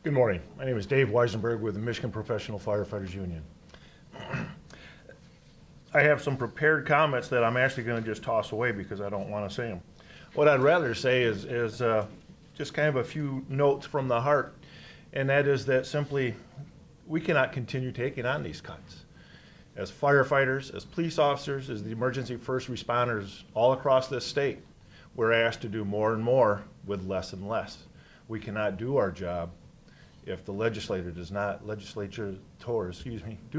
Good morning. My name is Dave Weisenberg with the Michigan Professional Firefighters Union. I have some prepared comments that I'm actually going to just toss away because I don't want to say them. What I'd rather say is just kind of a few notes from the heart, and that is that simply we cannot continue taking on these cuts. As firefighters, as police officers, as the emergency first responders all across this state, we're asked to do more and more with less and less. We cannot do our job if the legislature do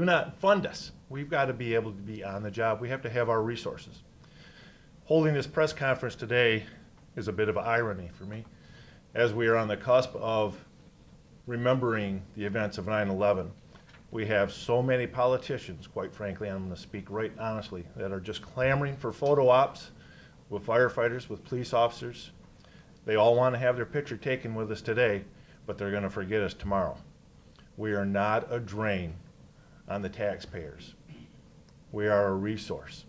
not fund us. We've got to be able to be on the job. We have to have our resources. Holding this press conference today is a bit of an irony for me, as we are on the cusp of remembering the events of 9/11. We have so many politicians, quite frankly, I'm going to speak right honestly, that are just clamoring for photo ops with firefighters, with police officers. They all want to have their picture taken with us today, but they're going to forget us tomorrow. We are not a drain on the taxpayers. We are a resource.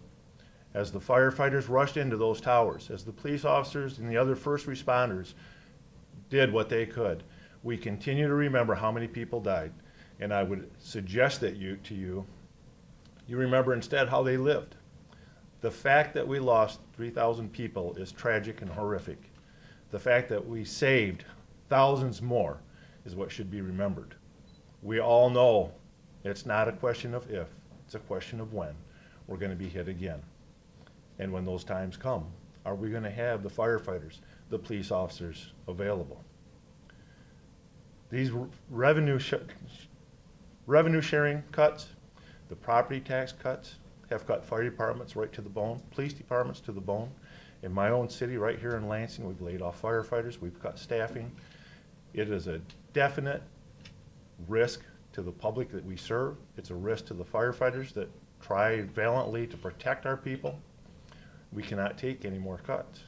As the firefighters rushed into those towers, as the police officers and the other first responders did what they could, we continue to remember how many people died. And I would suggest that you remember instead how they lived. The fact that we lost 3,000 people is tragic and horrific. The fact that we saved thousands more is what should be remembered. We all know it's not a question of if, it's a question of when we're going to be hit again. And when those times come, are we going to have the firefighters, the police officers available? These revenue sharing cuts, the property tax cuts, have cut fire departments right to the bone, police departments to the bone. In my own city, right here in Lansing, we've laid off firefighters, we've cut staffing. It is a definite risk to the public that we serve. It's a risk to the firefighters that try valiantly to protect our people. We cannot take any more cuts.